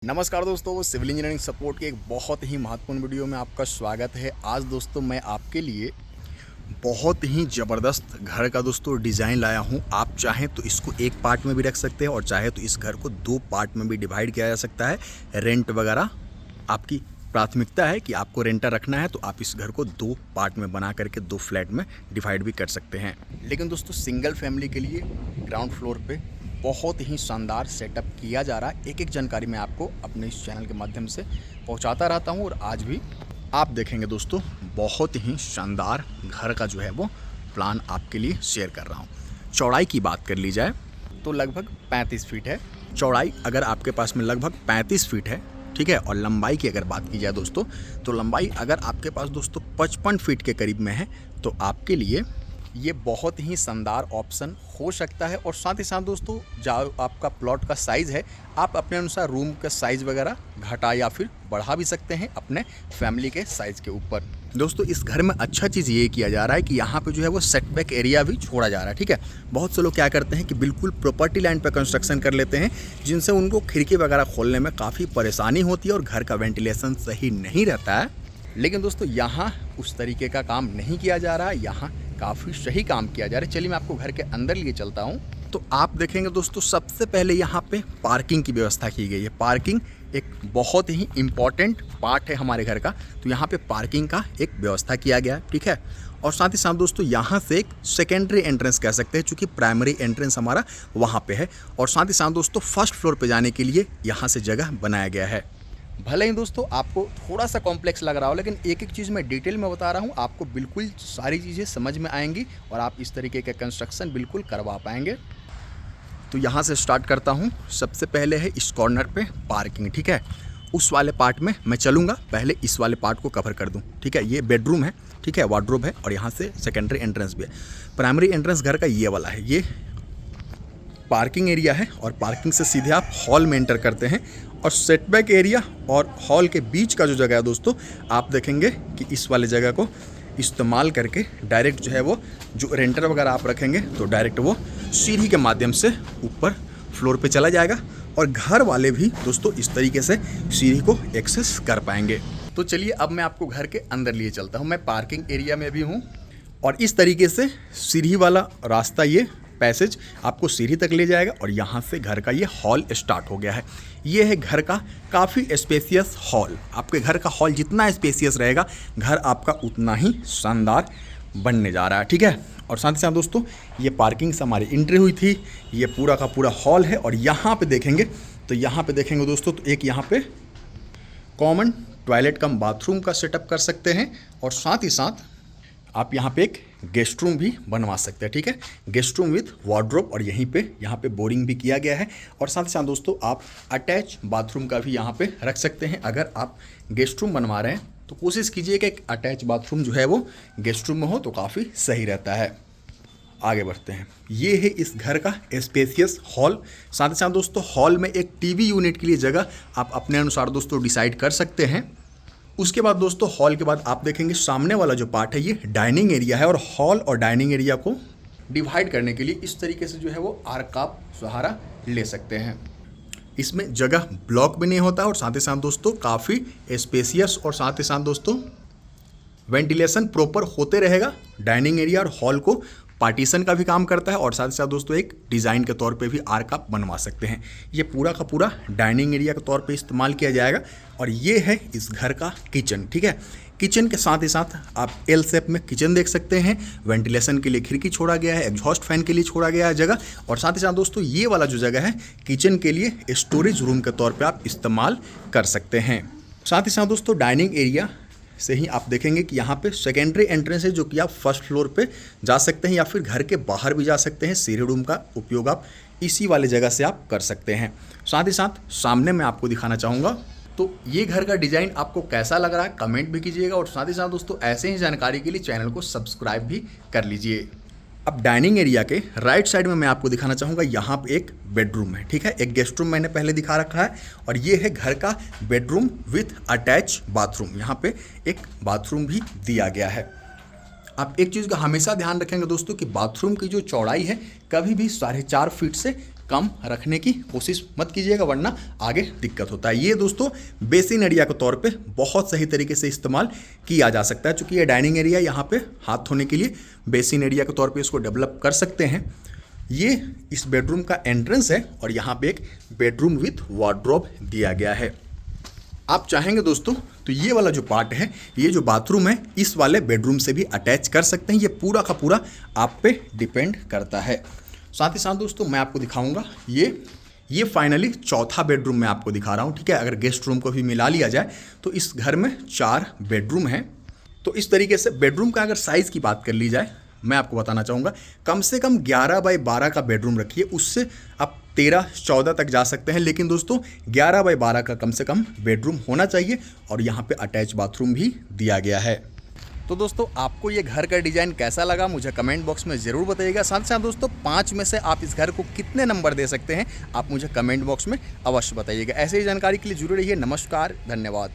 नमस्कार दोस्तों, civil engineering support के एक बहुत ही महत्वपूर्ण वीडियो में आपका स्वागत है। आज दोस्तों मैं आपके लिए बहुत ही ज़बरदस्त घर का दोस्तों डिज़ाइन लाया हूं। आप चाहें तो इसको एक पार्ट में भी रख सकते हैं और चाहे तो इस घर को दो पार्ट में भी डिवाइड किया जा सकता है। रेंट वगैरह आपकी प्राथमिकता है कि आपको रेंटर रखना है तो आप इस घर को दो पार्ट में बना करके दो फ्लैट में डिवाइड भी कर सकते हैं। लेकिन दोस्तों सिंगल फैमिली के लिए ग्राउंड फ्लोर पे बहुत ही शानदार सेटअप किया जा रहा है। एक एक जानकारी मैं आपको अपने इस चैनल के माध्यम से पहुंचाता रहता हूं और आज भी आप देखेंगे दोस्तों बहुत ही शानदार घर का जो है वो प्लान आपके लिए शेयर कर रहा हूं। चौड़ाई की बात कर ली जाए तो लगभग 35 फीट है चौड़ाई। अगर आपके पास में लगभग 35 फीट है, ठीक है, और लंबाई की अगर बात की जाए दोस्तों तो लंबाई अगर आपके पास दोस्तों 55 फीट के करीब में है तो आपके लिए ये बहुत ही शानदार ऑप्शन हो सकता है। और साथ ही साथ दोस्तों जो आपका प्लॉट का साइज़ है आप अपने अनुसार रूम का साइज़ वगैरह घटा या फिर बढ़ा भी सकते हैं अपने फैमिली के साइज़ के ऊपर। दोस्तों इस घर में अच्छा चीज़ ये किया जा रहा है कि यहाँ पे जो है वो सेटबैक एरिया भी छोड़ा जा रहा है, ठीक है। बहुत से लोग क्या करते हैं कि बिल्कुल प्रॉपर्टी लाइन पर कंस्ट्रक्शन कर लेते हैं जिनसे उनको खिड़की वगैरह खोलने में काफ़ी परेशानी होती है और घर का वेंटिलेशन सही नहीं रहता है। लेकिन दोस्तों यहाँ उस तरीके का काम नहीं किया जा रहा है, यहाँ काफ़ी सही काम किया जा रहा है। चलिए मैं आपको घर के अंदर लिए चलता हूँ। तो आप देखेंगे दोस्तों सबसे पहले यहाँ पे पार्किंग की व्यवस्था की गई है। पार्किंग एक बहुत ही इम्पॉर्टेंट पार्ट है हमारे घर का, तो यहाँ पे पार्किंग का एक व्यवस्था किया गया है, ठीक है। और साथ ही साथ दोस्तों यहाँ से एक सेकेंडरी एंट्रेंस कह सकते हैं क्योंकि प्राइमरी एंट्रेंस हमारा वहाँ पे है। और साथ ही साथ दोस्तों फर्स्ट फ्लोर पे जाने के लिए यहाँ से जगह बनाया गया है। भले ही दोस्तों आपको थोड़ा सा कॉम्प्लेक्स लग रहा हो लेकिन एक एक चीज़ मैं डिटेल में बता रहा हूँ, आपको बिल्कुल सारी चीज़ें समझ में आएंगी और आप इस तरीके का कंस्ट्रक्शन बिल्कुल करवा पाएंगे। तो यहाँ से स्टार्ट करता हूँ। सबसे पहले है इस कॉर्नर पे पार्किंग, ठीक है। उस वाले पार्ट में मैं चलूँगा, पहले इस वाले पार्ट को कवर कर दूँ, ठीक है। ये बेडरूम है, ठीक है, वार्डरोब है और यहाँ से सेकेंडरी एंट्रेंस भी है। प्राइमरी एंट्रेंस घर का ये वाला है, ये पार्किंग एरिया है और पार्किंग से सीधे आप हॉल में एंटर करते हैं। और सेटबैक एरिया और हॉल के बीच का जो जगह है दोस्तों आप देखेंगे कि इस वाले जगह को इस्तेमाल करके डायरेक्ट जो है वो जो रेंटर वगैरह आप रखेंगे तो डायरेक्ट वो सीढ़ी के माध्यम से ऊपर फ्लोर पे चला जाएगा और घर वाले भी दोस्तों इस तरीके से सीढ़ी को एक्सेस कर पाएंगे। तो चलिए अब मैं आपको घर के अंदर लिए चलता हूँ। मैं पार्किंग एरिया में भी हूँ और इस तरीके से सीढ़ी वाला रास्ता, ये पैसेज आपको सीढ़ी तक ले जाएगा और यहाँ से घर का ये हॉल स्टार्ट हो गया है। ये है घर का काफ़ी स्पेसियस हॉल। आपके घर का हॉल जितना स्पेसियस रहेगा घर आपका उतना ही शानदार बनने जा रहा है, ठीक है। और साथ ही साथ दोस्तों ये पार्किंग से हमारी एंट्री हुई थी, ये पूरा का पूरा हॉल है। और यहाँ पे देखेंगे दोस्तों तो एक यहाँ पे कॉमन टॉयलेट कम बाथरूम का सेटअप कर सकते हैं और साथ ही साथ आप यहाँ पे एक गेस्ट रूम भी बनवा सकते हैं, ठीक है। गेस्ट रूम विथ वार्डरोब और यहाँ पे बोरिंग भी किया गया है। और साथ ही साथ दोस्तों आप अटैच बाथरूम का भी यहाँ पे रख सकते हैं। अगर आप गेस्ट रूम बनवा रहे हैं तो कोशिश कीजिए कि एक अटैच बाथरूम जो है वो गेस्ट रूम में हो तो काफ़ी सही रहता है। आगे बढ़ते हैं। ये है इस घर का स्पेसियस हॉल। साथ ही साथ दोस्तों हॉल में एक टीवी यूनिट के लिए जगह आप अपने अनुसार दोस्तों डिसाइड कर सकते हैं। उसके बाद दोस्तों हॉल के बाद आप देखेंगे सामने वाला जो पार्ट है ये डाइनिंग एरिया है और हॉल और डाइनिंग एरिया को डिवाइड करने के लिए इस तरीके से जो है वो आर्क का सहारा ले सकते हैं। इसमें जगह ब्लॉक भी नहीं होता और साथ ही साथ दोस्तों काफ़ी स्पेसियस और साथ ही साथ दोस्तों वेंटिलेशन प्रॉपर होते रहेगा। डाइनिंग एरिया और हॉल को पार्टीशन का भी काम करता है और साथ ही साथ दोस्तों एक डिज़ाइन के तौर पे भी आर्क आप बनवा सकते हैं। ये पूरा का पूरा डाइनिंग एरिया के तौर पे इस्तेमाल किया जाएगा। और ये है इस घर का किचन, ठीक है। किचन के साथ ही साथ आप एल शेप में किचन देख सकते हैं। वेंटिलेशन के लिए खिड़की छोड़ा गया है, एग्जॉस्ट फैन के लिए छोड़ा गया है जगह। और साथ ही साथ दोस्तों ये वाला जो जगह है किचन के लिए स्टोरेज रूम के तौर पर आप इस्तेमाल कर सकते हैं। साथ ही साथ दोस्तों डाइनिंग एरिया से ही आप देखेंगे कि यहाँ पे सेकेंडरी एंट्रेंस है जो कि आप फर्स्ट फ्लोर पे जा सकते हैं या फिर घर के बाहर भी जा सकते हैं। सीढ़ी रूम का उपयोग आप इसी वाले जगह से आप कर सकते हैं। साथ ही साथ सामने मैं आपको दिखाना चाहूँगा तो ये घर का डिज़ाइन आपको कैसा लग रहा है कमेंट भी कीजिएगा। और साथ ही साथ दोस्तों ऐसे ही जानकारी के लिए चैनल को सब्सक्राइब भी कर लीजिए। अब डाइनिंग एरिया के राइट साइड में मैं आपको दिखाना चाहूँगा यहाँ पे एक बेडरूम है, ठीक है। एक गेस्ट रूम मैंने पहले दिखा रखा है और ये है घर का बेडरूम विथ अटैच बाथरूम। यहाँ पे एक बाथरूम भी दिया गया है। आप एक चीज़ का हमेशा ध्यान रखेंगे दोस्तों कि बाथरूम की जो चौड़ाई है कभी भी 4.5 फीट से कम रखने की कोशिश मत कीजिएगा, वरना आगे दिक्कत होता है। ये दोस्तों बेसिन एरिया के तौर पे बहुत सही तरीके से इस्तेमाल किया जा सकता है, चूँकि ये डाइनिंग एरिया यहाँ पे हाथ धोने के लिए बेसिन एरिया के तौर पे इसको डेवलप कर सकते हैं। ये इस बेडरूम का एंट्रेंस है और यहाँ पे एक बेडरूम विथ वार्डरोब दिया गया है। आप चाहेंगे दोस्तों तो ये वाला जो पार्ट है, ये जो बाथरूम है, इस वाले बेडरूम से भी अटैच कर सकते हैं। ये पूरा का पूरा आप पे डिपेंड करता है। साथ ही साथ दोस्तों मैं आपको दिखाऊंगा ये फाइनली चौथा बेडरूम मैं आपको दिखा रहा हूँ, ठीक है। अगर गेस्ट रूम को भी मिला लिया जाए तो इस घर में 4 बेडरूम हैं। तो इस तरीके से बेडरूम का अगर साइज़ की बात कर ली जाए, मैं आपको बताना चाहूँगा कम से कम 11 बाई 12 का बेडरूम रखिए, उससे आप 13-14 तक जा सकते हैं। लेकिन दोस्तों 11 बाई 12 का कम से कम बेडरूम होना चाहिए और यहाँ पे अटैच बाथरूम भी दिया गया है। तो दोस्तों आपको ये घर का डिज़ाइन कैसा लगा मुझे कमेंट बॉक्स में ज़रूर बताइएगा। साथ साथ दोस्तों 5 में से आप इस घर को कितने नंबर दे सकते हैं, आप मुझे कमेंट बॉक्स में अवश्य बताइएगा। ऐसे ही जानकारी के लिए जुड़े रहिए। नमस्कार, धन्यवाद।